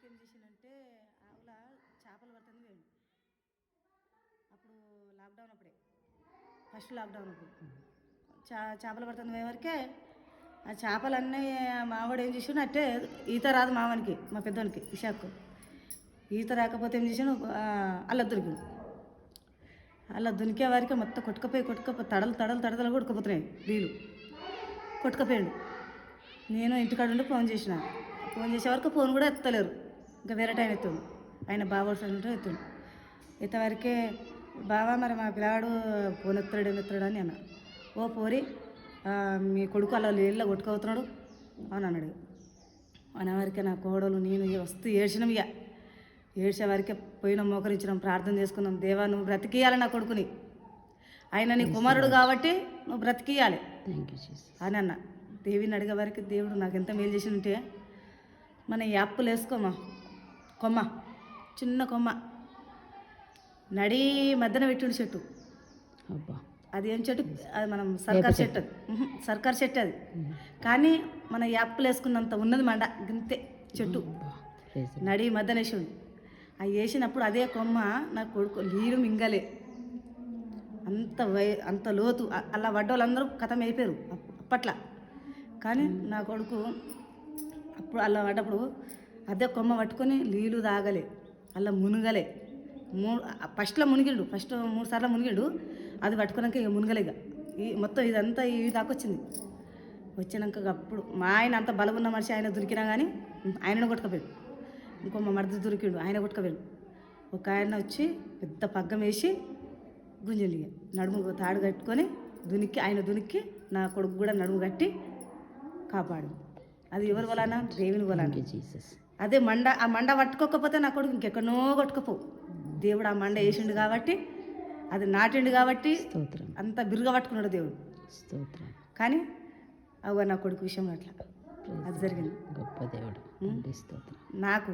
కొడుకు ఏం చేసిందంటే ఆవుల చేపలు పడుతుంది వేయండి అప్పుడు లాక్డౌన్ అప్పుడే ఫస్ట్ లాక్డౌన్ అప్పుడు చేపలు పడుతుంది పోయే వరకే ఆ చేపలన్నీ మావాడు ఏం చేసాడు అట్టే ఈత రాదు మావానికి మా పెద్దోనికి విశాఖకు ఈత రాకపోతే ఏం చేసాను అలా దొరికింది అలా దునికే వారికి మొత్తం కొట్టుకపోయి తడలు కొట్టుకుపోతున్నాయి నీళ్ళు కొట్టుకుపోయాడు. నేను ఇంటికాడ ఉండి ఫోన్ చేసే వరకు ఫోన్ కూడా ఎత్తలేరు. ఇంకా వేరే టైం ఎత్తుండు ఆయన బాగా ఉంటే ఎత్తుండు. ఎత్తవరకే బావా మరి మా పిల్లాడు ఫోన్ ఎత్తాడు అని అన్న. ఓ పోరి మీ కొడుకు అలా నీళ్ళ కొట్టుకుపోతున్నాడు అని అన్నాడు. అనేవరకే నా కోడలు నేను వస్తూ ఏడ్చినాం. ఇక ఏడ్చే వరకే పోయినాం, మోకరించినాం, ప్రార్థన చేసుకున్నాం. దేవా నువ్వు బ్రతికియాలి నా కొడుకుని, ఆయన నీ కుమారుడు కాబట్టి నువ్వు బ్రతికియాలి అని అన్న. దేవిని అడిగే వరకు దేవుడు నాకు ఎంత మేలు చేసినంటే మన యాప్పులు వేసుకోమా కొమ్మ చిన్న కొమ్మ నడి మధ్యన పెట్టిండు చెట్టు. అది ఏం చెట్టు? అది మనం సర్కార్ చెట్టు, అది సర్కార్ చెట్టు అది. కానీ మన యాప్పులు వేసుకున్నంత ఉన్నది మండ గింతే చెట్టు నడి మధ్యన వేసిండు. అవి వేసినప్పుడు అదే కొమ్మ నా కొడుకు నీరు మింగలే, అంత లోతు. అలా వడ్డోళ్ళందరూ కథం అయిపోయారు అప్పట్లో. కానీ నా కొడుకు అప్పుడు అలా పడ్డప్పుడు అదే కొమ్మ పట్టుకొని నీళ్ళు తాగలే, అలా మునగలే. ఫస్ట్లో మునిగిండు, ఫస్ట్ 3 సార్లు మునిగిండు. అది పట్టుకున్నాక ఇక మునగలేక ఈ మొత్తం ఇదంతా ఈ దాకా వచ్చినాక అప్పుడు మా ఆయన అంత బలమున్న మనిషి, ఆయన దొరికినా కానీ ఆయనను కొట్టుకుపోయాడు. ఇంకో మా మరిది దొరికిండు, ఆయన కొట్టుకుపోయాడు. ఒక ఆయన వచ్చి పెద్ద పగ్గం వేసి గుంజండి, నడుము తాడు కట్టుకొని ఆయన దునికి నా కొడుకు కూడా నడుము కట్టి కాపాడు. అది ఎవరి వలన? దేవుని వలన. అదే ఆ మండ పట్టుకోకపోతే నా కొడుకు ఇంకెక్కడనో కొట్టుకుపోవు. దేవుడు ఆ మండ వేసిండు కాబట్టి, అది నాటిండు కాబట్టి అంత బిరుగా పట్టుకున్నాడు దేవుడు. కానీ అవ్వ నా కొడుకు విషయం అట్లా అది జరిగింది. గొప్ప దేవుడు. నాకు